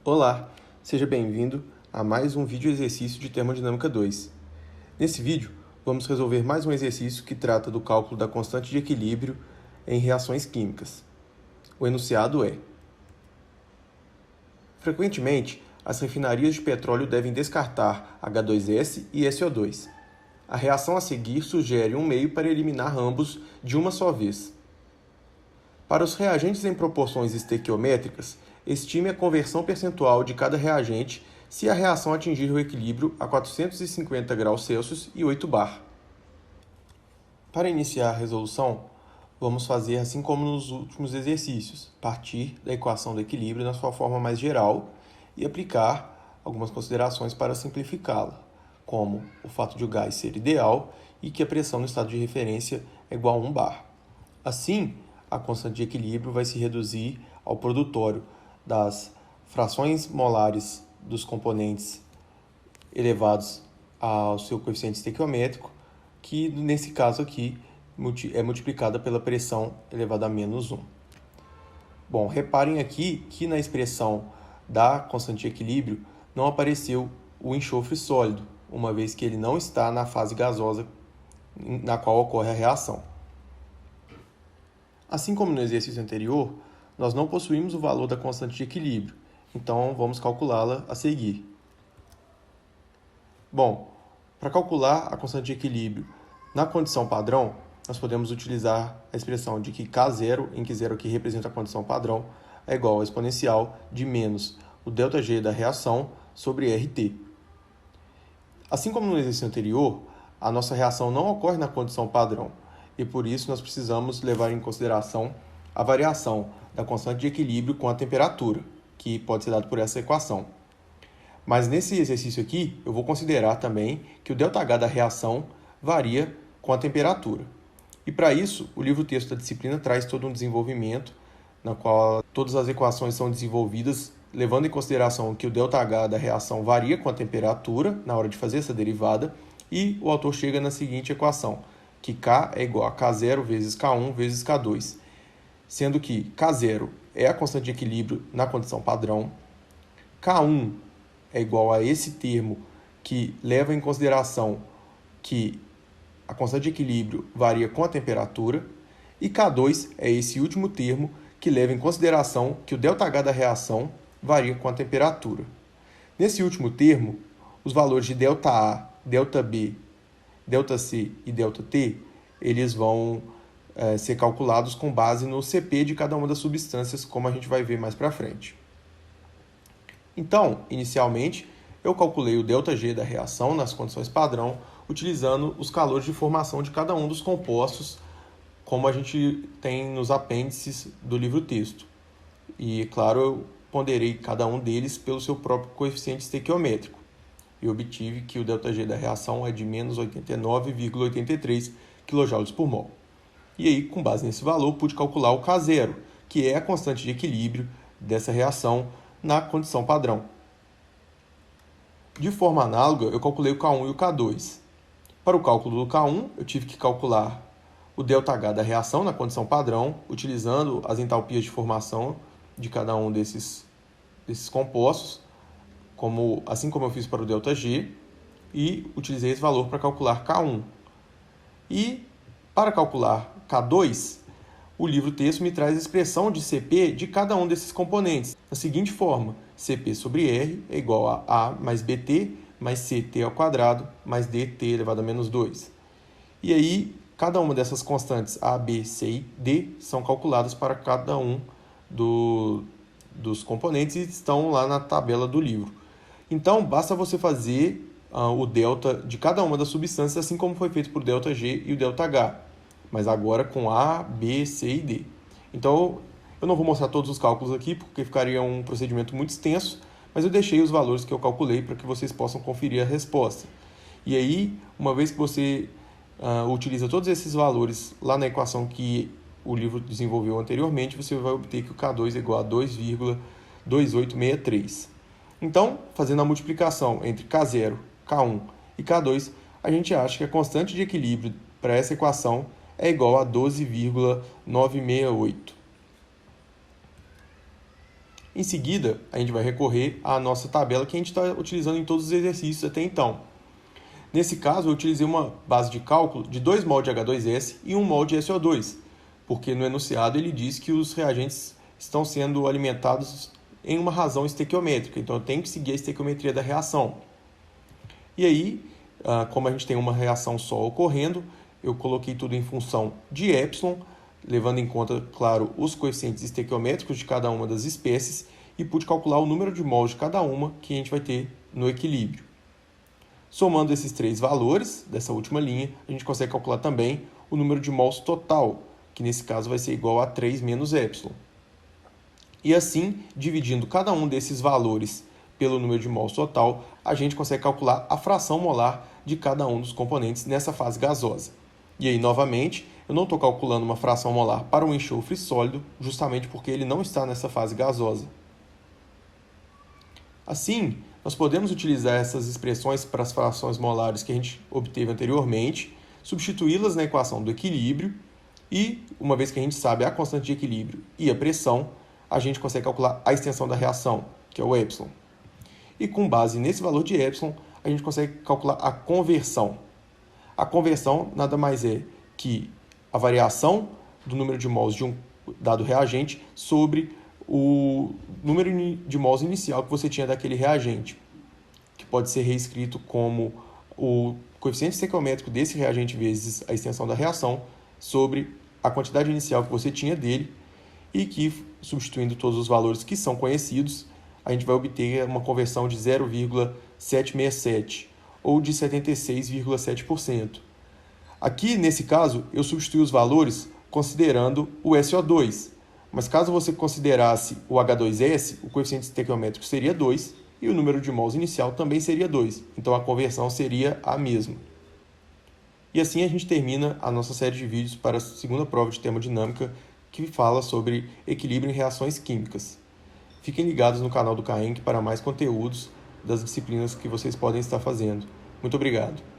Olá, seja bem-vindo a mais um vídeo exercício de Termodinâmica 2. Nesse vídeo, vamos resolver mais um exercício que trata do cálculo da constante de equilíbrio em reações químicas. O enunciado é: frequentemente, as refinarias de petróleo devem descartar H2S e SO2. A reação a seguir sugere um meio para eliminar ambos de uma só vez. Para os reagentes em proporções estequiométricas, estime a conversão percentual de cada reagente se a reação atingir o equilíbrio a 450 graus Celsius e 8 bar. Para iniciar a resolução, vamos fazer assim como nos últimos exercícios, partir da equação do equilíbrio na sua forma mais geral e aplicar algumas considerações para simplificá-la, como o fato de o gás ser ideal e que a pressão no estado de referência é igual a 1 bar. Assim, a constante de equilíbrio vai se reduzir ao produtório das frações molares dos componentes elevados ao seu coeficiente estequiométrico, que nesse caso aqui é multiplicada pela pressão elevada a menos 1. Bom, reparem aqui que na expressão da constante de equilíbrio não apareceu o enxofre sólido, uma vez que ele não está na fase gasosa na qual ocorre a reação. Assim como no exercício anterior, nós não possuímos o valor da constante de equilíbrio, então vamos calculá-la a seguir. Bom, para calcular a constante de equilíbrio na condição padrão, nós podemos utilizar a expressão de que K0, em que 0 aqui representa a condição padrão, é igual ao exponencial de menos o ΔG da reação sobre RT. Assim como no exercício anterior, a nossa reação não ocorre na condição padrão, e por isso nós precisamos levar em consideração a variação da constante de equilíbrio com a temperatura, que pode ser dado por essa equação. Mas nesse exercício aqui, eu vou considerar também que o ΔH da reação varia com a temperatura. E para isso, o livro-texto da disciplina traz todo um desenvolvimento, na qual todas as equações são desenvolvidas levando em consideração que o ΔH da reação varia com a temperatura na hora de fazer essa derivada, e o autor chega na seguinte equação, que K é igual a K0 vezes K1 vezes K2, sendo que K0 é a constante de equilíbrio na condição padrão, K1 é igual a esse termo que leva em consideração que a constante de equilíbrio varia com a temperatura, e K2 é esse último termo que leva em consideração que o ΔH da reação varia com a temperatura. Nesse último termo, os valores de ΔA, ΔB, ΔC e ΔT, eles vão ser calculados com base no CP de cada uma das substâncias, como a gente vai ver mais para frente. Então, inicialmente, eu calculei o ΔG da reação nas condições padrão, utilizando os calores de formação de cada um dos compostos, como a gente tem nos apêndices do livro-texto. E, claro, eu ponderei cada um deles pelo seu próprio coeficiente estequiométrico e obtive que o ΔG da reação é de menos 89,83 kJ por mol. E aí, com base nesse valor, pude calcular o K0, que é a constante de equilíbrio dessa reação na condição padrão. De forma análoga, eu calculei o K1 e o K2. Para o cálculo do K1, eu tive que calcular o ΔH da reação na condição padrão, utilizando as entalpias de formação de cada um desses compostos, assim como eu fiz para o ΔG, e utilizei esse valor para calcular K1. E para calcular K2, o livro-texto me traz a expressão de CP de cada um desses componentes, da seguinte forma: CP sobre R é igual a mais BT mais CT ao quadrado mais DT elevado a menos 2. E aí, cada uma dessas constantes A, B, C e D são calculadas para cada um dos componentes e estão lá na tabela do livro. Então, basta você fazer o delta de cada uma das substâncias, assim como foi feito por ΔG e o ΔH, mas agora com A, B, C e D. Então, eu não vou mostrar todos os cálculos aqui, porque ficaria um procedimento muito extenso, mas eu deixei os valores que eu calculei para que vocês possam conferir a resposta. E aí, uma vez que você utiliza todos esses valores lá na equação que o livro desenvolveu anteriormente, você vai obter que o K2 é igual a 2,2863. Então, fazendo a multiplicação entre K0, K1 e K2, a gente acha que a constante de equilíbrio para essa equação é igual a 12,968. Em seguida, a gente vai recorrer à nossa tabela que a gente está utilizando em todos os exercícios até então. Nesse caso, eu utilizei uma base de cálculo de 2 mol de H2S e 1 mol de SO2, porque no enunciado ele diz que os reagentes estão sendo alimentados em uma razão estequiométrica, então eu tenho que seguir a estequiometria da reação. E aí, como a gente tem uma reação só ocorrendo, eu coloquei tudo em função de epsilon, levando em conta, claro, os coeficientes estequiométricos de cada uma das espécies e pude calcular o número de mols de cada uma que a gente vai ter no equilíbrio. Somando esses 3 valores dessa última linha, a gente consegue calcular também o número de mols total, que nesse caso vai ser igual a 3 menos epsilon. E assim, dividindo cada um desses valores pelo número de mols total, a gente consegue calcular a fração molar de cada um dos componentes nessa fase gasosa. E aí, novamente, eu não estou calculando uma fração molar para um enxofre sólido, justamente porque ele não está nessa fase gasosa. Assim, nós podemos utilizar essas expressões para as frações molares que a gente obteve anteriormente, substituí-las na equação do equilíbrio e, uma vez que a gente sabe a constante de equilíbrio e a pressão, a gente consegue calcular a extensão da reação, que é o epsilon. E com base nesse valor de epsilon, a gente consegue calcular a conversão. A conversão nada mais é que a variação do número de mols de um dado reagente sobre o número de mols inicial que você tinha daquele reagente, que pode ser reescrito como o coeficiente estequiométrico desse reagente vezes a extensão da reação sobre a quantidade inicial que você tinha dele e que, substituindo todos os valores que são conhecidos, a gente vai obter uma conversão de 0,767 ou de 76,7%. Aqui, nesse caso, eu substituí os valores considerando o SO2, mas caso você considerasse o H2S, o coeficiente estequiométrico seria 2 e o número de mols inicial também seria 2, então a conversão seria a mesma. E assim a gente termina a nossa série de vídeos para a segunda prova de termodinâmica, que fala sobre equilíbrio em reações químicas. Fiquem ligados no canal do CAENC para mais conteúdos das disciplinas que vocês podem estar fazendo. Muito obrigado.